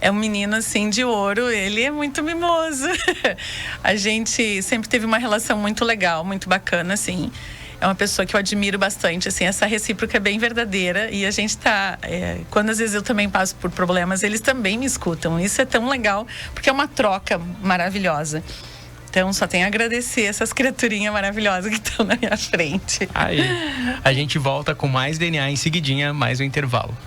É um menino, assim, de ouro. Ele é muito mimoso. A gente sempre teve uma relação muito legal, muito bacana, assim. É uma pessoa que eu admiro bastante, assim, essa recíproca é bem verdadeira e a gente tá... quando às vezes eu também passo por problemas, eles também me escutam. Isso é tão legal, porque é uma troca maravilhosa. Então, só tenho a agradecer essas criaturinhas maravilhosas que estão na minha frente. Aí, a gente volta com mais DNA em seguidinha, mais um intervalo.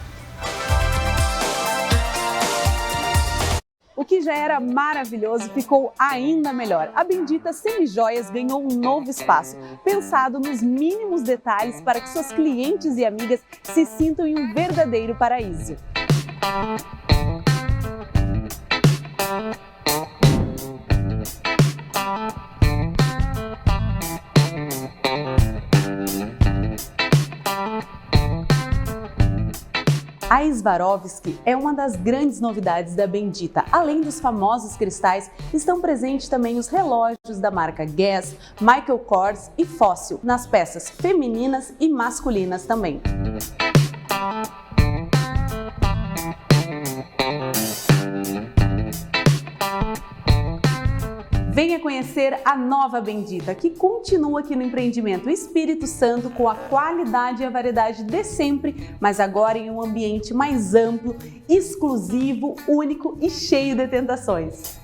O que já era maravilhoso ficou ainda melhor. A Bendita Semijoias ganhou um novo espaço, pensado nos mínimos detalhes para que suas clientes e amigas se sintam em um verdadeiro paraíso. A Swarovski é uma das grandes novidades da Bendita. Além dos famosos cristais, estão presentes também os relógios da marca Guess, Michael Kors e Fossil, nas peças femininas e masculinas também. Venha conhecer a nova Bendita, que continua aqui no empreendimento Espírito Santo com a qualidade e a variedade de sempre, mas agora em um ambiente mais amplo, exclusivo, único e cheio de tentações.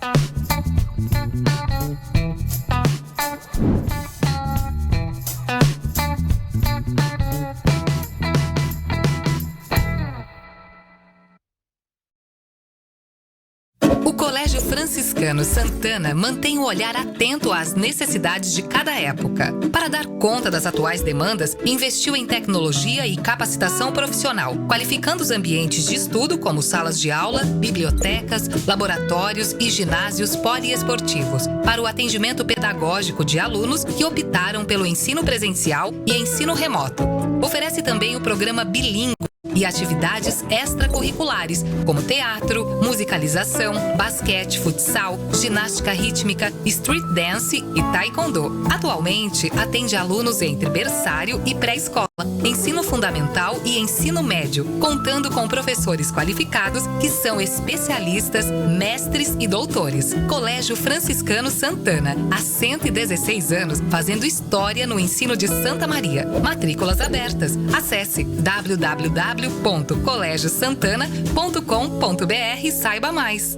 O Colégio Franciscano Santana mantém o olhar atento às necessidades de cada época. Para dar conta das atuais demandas, investiu em tecnologia e capacitação profissional, qualificando os ambientes de estudo como salas de aula, bibliotecas, laboratórios e ginásios poliesportivos, para o atendimento pedagógico de alunos que optaram pelo ensino presencial e ensino remoto. Oferece também o programa bilíngue e atividades extracurriculares, como teatro, musicalização, basquete, futsal, ginástica rítmica, street dance e taekwondo. Atualmente, atende alunos entre berçário e pré-escola, ensino fundamental e ensino médio, contando com professores qualificados que são especialistas, mestres e doutores. Colégio Franciscano Santana, há 116 anos, fazendo história no ensino de Santa Maria. Matrículas abertas. Acesse www.colegiosantana.com.br e saiba mais.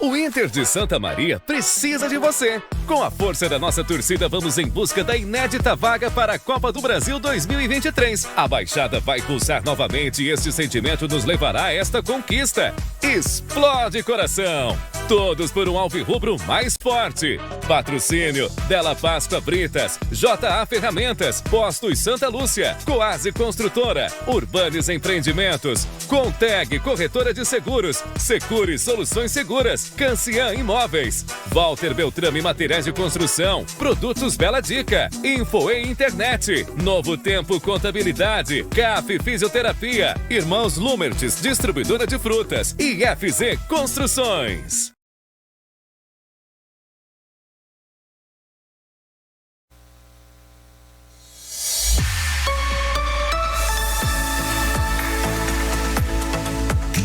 O Inter de Santa Maria precisa de você. Com a força da nossa torcida, vamos em busca da inédita vaga para a Copa do Brasil 2023. A Baixada vai pulsar novamente e este sentimento nos levará a esta conquista. Explode coração! Todos por um alvirrubro mais forte. Patrocínio Bela Páscoa Britas, JA Ferramentas, Postos Santa Lúcia, Coase Construtora, Urbanes Empreendimentos, Conteg Corretora de Seguros, Secure Soluções Seguras, Cancian Imóveis, Walter Beltrame Materiais de Construção, Produtos Bela Dica, Infoe Internet, Novo Tempo Contabilidade, CAF Fisioterapia, Irmãos Lumertes Distribuidora de Frutas e FZ Construções.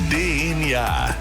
DNA.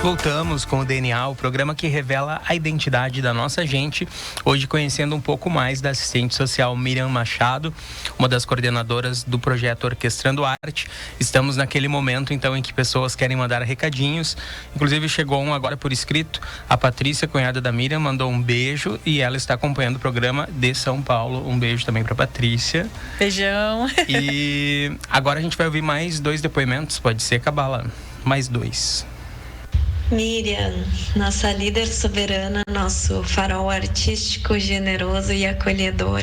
Voltamos com o DNA, o programa que revela a identidade da nossa gente. Hoje conhecendo um pouco mais da assistente social Miriam Machado, uma das coordenadoras do projeto Orquestrando Arte. Estamos naquele momento, então, em que pessoas querem mandar recadinhos. Inclusive, chegou um agora por escrito. A Patrícia, cunhada da Miriam, mandou um beijo e ela está acompanhando o programa de São Paulo. Um beijo também para Patrícia. Beijão. E agora a gente vai ouvir mais 2 depoimentos. Pode ser, Cabala? Mais 2. Miriam, nossa líder soberana, nosso farol artístico, generoso e acolhedor.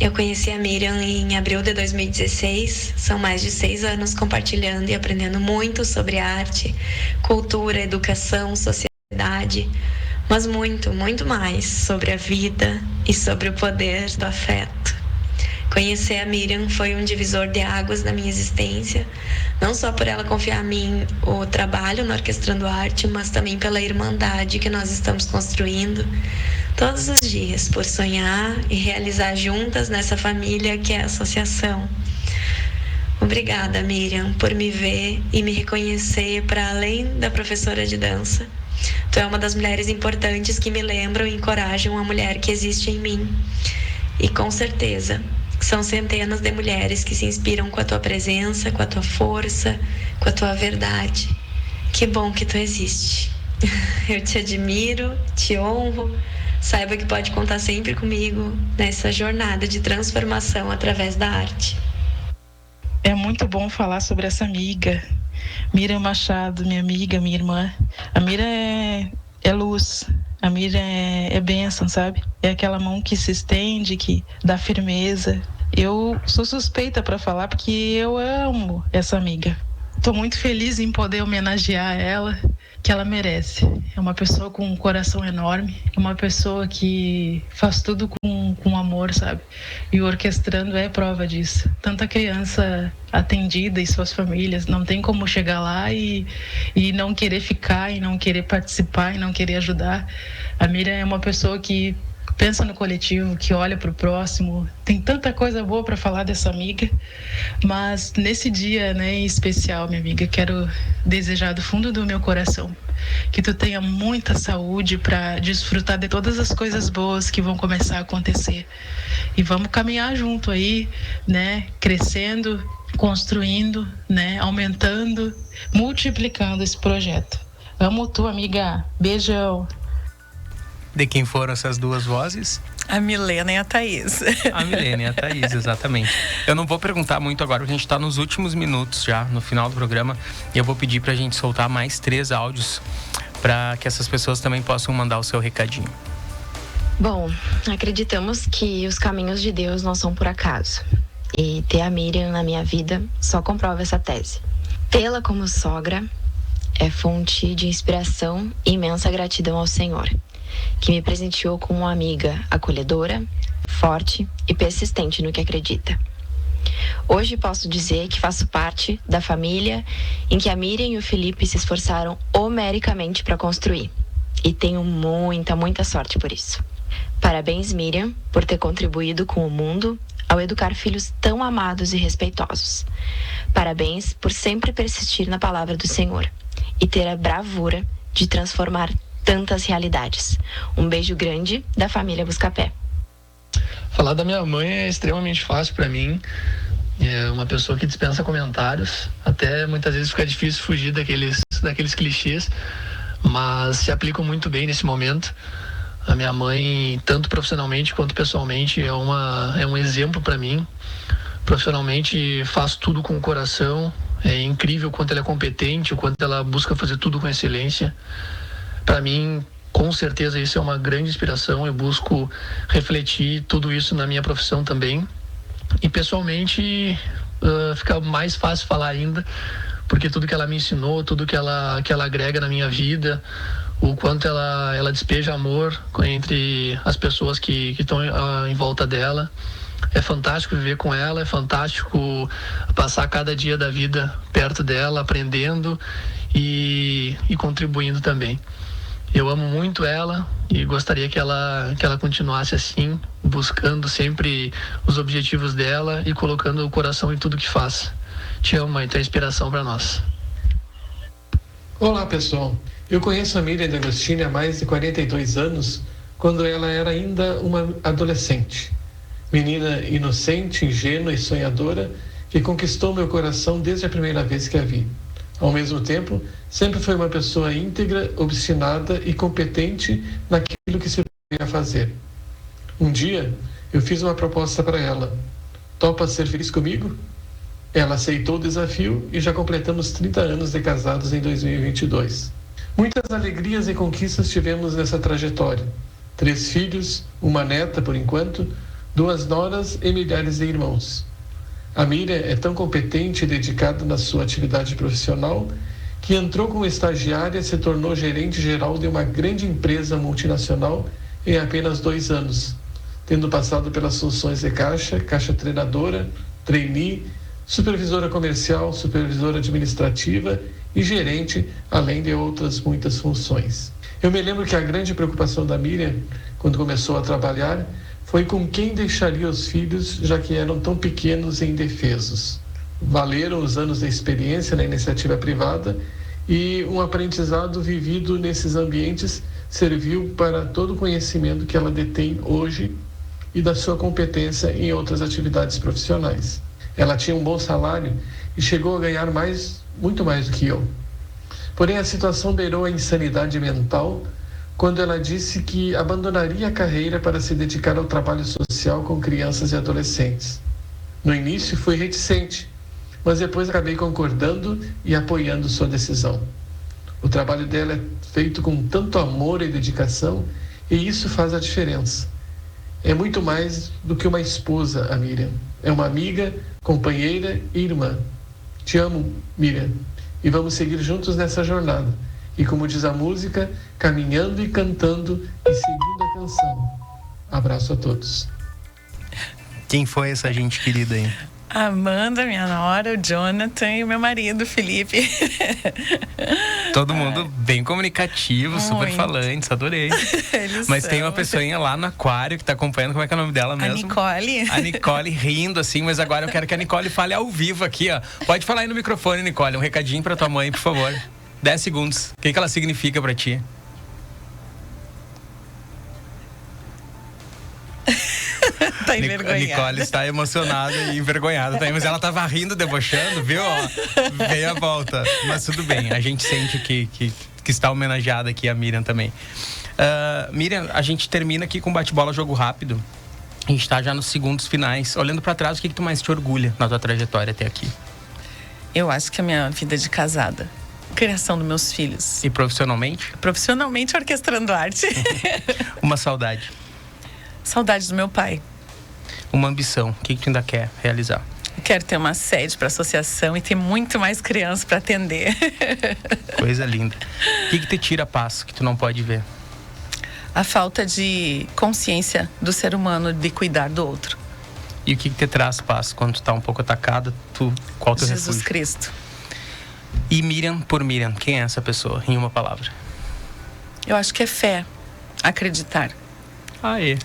Eu conheci a Miriam em abril de 2016. São mais de 6 anos compartilhando e aprendendo muito sobre arte, cultura, educação, sociedade, mas muito, muito mais sobre a vida e sobre o poder do afeto. Conhecer a Miriam foi um divisor de águas na minha existência, não só por ela confiar a mim o trabalho no Orquestrando Arte, mas também pela irmandade que nós estamos construindo todos os dias, por sonhar e realizar juntas nessa família que é a associação. Obrigada, Miriam, por me ver e me reconhecer para além da professora de dança. Tu é uma das mulheres importantes que me lembram e encorajam a mulher que existe em mim. E com certeza são centenas de mulheres que se inspiram com a tua presença, com a tua força, com a tua verdade. Que bom que tu existe. Eu te admiro, te honro. Saiba que pode contar sempre comigo nessa jornada de transformação através da arte. É muito bom falar sobre essa amiga. Miriam Machado, minha amiga, minha irmã. A Miriam é luz. A Miriam é bênção, sabe? É aquela mão que se estende, que dá firmeza. Eu sou suspeita para falar porque eu amo essa amiga. Estou muito feliz em poder homenagear ela, que ela merece. É uma pessoa com um coração enorme, é uma pessoa que faz tudo com amor, sabe? E o Orquestrando é prova disso. Tanta criança atendida e suas famílias, não tem como chegar lá e não querer ficar, e não querer participar, e não querer ajudar. A Miriam é uma pessoa que pensa no coletivo, que olha para o próximo. Tem tanta coisa boa para falar dessa amiga, mas nesse dia, né, em especial, minha amiga, quero desejar do fundo do meu coração que tu tenha muita saúde para desfrutar de todas as coisas boas que vão começar a acontecer. E vamos caminhar junto aí, né, crescendo, construindo, né, aumentando, multiplicando esse projeto. Amo tu, amiga. Beijão. De quem foram essas 2 vozes? A Milena e a Thaís. A Milena e a Thaís, exatamente. Eu não vou perguntar muito agora, porque a gente está nos últimos minutos já, no final do programa. E eu vou pedir para a gente soltar mais 3 áudios para que essas pessoas também possam mandar o seu recadinho. Bom, acreditamos que os caminhos de Deus não são por acaso. E ter a Miriam na minha vida só comprova essa tese. Tê-la como sogra é fonte de inspiração e imensa gratidão ao Senhor, que me presenteou com uma amiga acolhedora, forte e persistente no que acredita. Hoje posso dizer que faço parte da família em que a Miriam e o Felipe se esforçaram homericamente para construir. E tenho muita sorte por isso. Parabéns, Miriam, por ter contribuído com o mundo ao educar filhos tão amados e respeitosos. Parabéns por sempre persistir na palavra do Senhor e ter a bravura de transformar tantas realidades. Um beijo grande da família Buscapé. Falar da minha mãe é extremamente fácil para mim. É uma pessoa que dispensa comentários. Até muitas vezes fica difícil fugir daqueles clichês, mas se aplicam muito bem nesse momento. A minha mãe, tanto profissionalmente quanto pessoalmente, é um exemplo para mim. Profissionalmente faz tudo com o coração. É incrível o quanto ela é competente, o quanto ela busca fazer tudo com excelência. Para mim, com certeza, isso é uma grande inspiração. Eu busco refletir tudo isso na minha profissão também. E pessoalmente, fica mais fácil falar ainda, porque tudo que ela me ensinou, tudo que ela agrega na minha vida, o quanto ela despeja amor entre as pessoas que estão em volta dela. É fantástico viver com ela, é fantástico passar cada dia da vida perto dela, aprendendo e contribuindo também. Eu amo muito ela e gostaria que ela continuasse assim, buscando sempre os objetivos dela e colocando o coração em tudo que faz. Te amo, mãe, tu é inspiração para nós. Olá, pessoal. Eu conheço a Miriam D'Agostini há mais de 42 anos, quando ela era ainda uma adolescente. Menina inocente, ingênua e sonhadora, que conquistou meu coração desde a primeira vez que a vi. Ao mesmo tempo, sempre foi uma pessoa íntegra, obstinada e competente naquilo que se propunha a fazer. Um dia, eu fiz uma proposta para ela. Topa ser feliz comigo? Ela aceitou o desafio e já completamos 30 anos de casados em 2022. Muitas alegrias e conquistas tivemos nessa trajetória. 3 filhos, uma neta por enquanto, 2 noras e milhares de irmãos. A Miriam é tão competente e dedicada na sua atividade profissional que entrou como estagiária e se tornou gerente geral de uma grande empresa multinacional em apenas 2 anos, tendo passado pelas funções de caixa treinadora, trainee, supervisora comercial, supervisora administrativa e gerente, além de outras muitas funções. Eu me lembro que a grande preocupação da Miriam, quando começou a trabalhar, foi com quem deixaria os filhos, já que eram tão pequenos e indefesos. Valeram os anos de experiência na iniciativa privada e um aprendizado vivido nesses ambientes serviu para todo o conhecimento que ela detém hoje e da sua competência em outras atividades profissionais. Ela tinha um bom salário e chegou a ganhar muito mais do que eu. Porém, a situação beirou a insanidade mental quando ela disse que abandonaria a carreira para se dedicar ao trabalho social com crianças e adolescentes. No início fui reticente, mas depois acabei concordando e apoiando sua decisão. O trabalho dela é feito com tanto amor e dedicação, e isso faz a diferença. É muito mais do que uma esposa, a Miriam. É uma amiga, companheira e irmã. Te amo, Miriam, e vamos seguir juntos nessa jornada. E como diz a música, caminhando e cantando e seguindo a canção. Abraço a todos. Quem foi essa gente querida aí? A Amanda, minha nora, o Jonathan e o meu marido, o Felipe. Todo mundo bem comunicativo, muito. Super falantes, adorei. Mas tem uma pessoinha lá no aquário que tá acompanhando, como é que é o nome dela mesmo? A Nicole. A Nicole rindo assim, mas agora eu quero que a Nicole fale ao vivo aqui, ó. Pode falar aí no microfone, Nicole, um recadinho pra tua mãe, por favor. 10 segundos. O que ela significa pra ti? Tá envergonhada. Nicole está emocionada e envergonhada também, mas ela tava rindo, debochando, viu? Ó, veio a volta. Mas tudo bem, a gente sente que está homenageada aqui a Miriam também. Miriam, a gente termina aqui com bate-bola, jogo rápido. A gente tá já nos segundos finais. Olhando pra trás, o que tu mais te orgulha na tua trajetória até aqui? Eu acho que a minha vida de casada. Criação dos meus filhos. E profissionalmente? Profissionalmente, orquestrando arte. Uma saudade. Saudade do meu pai. uma ambição? O que tu ainda quer realizar? Eu quero ter uma sede para associação e ter muito mais crianças para atender. Coisa linda. O que te tira a paz, que tu não pode ver? A falta de consciência do ser humano de cuidar do outro. E o que te traz paz quando tu tá um pouco atacada? Qual teu refúgio? Jesus Cristo. E Miriam por Miriam, quem é essa pessoa, em uma palavra? Eu acho que é fé, acreditar. Aê.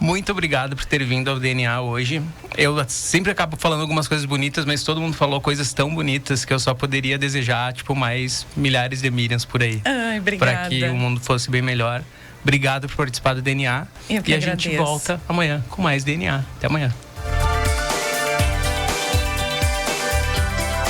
Muito obrigado por ter vindo ao DNA hoje. Eu sempre acabo falando algumas coisas bonitas, mas todo mundo falou coisas tão bonitas que eu só poderia desejar, mais milhares de Miriams por aí. Ai, obrigada. Para que o mundo fosse bem melhor. Obrigado por participar do DNA. Eu que e a agradeço. gente volta amanhã com mais DNA. Até amanhã.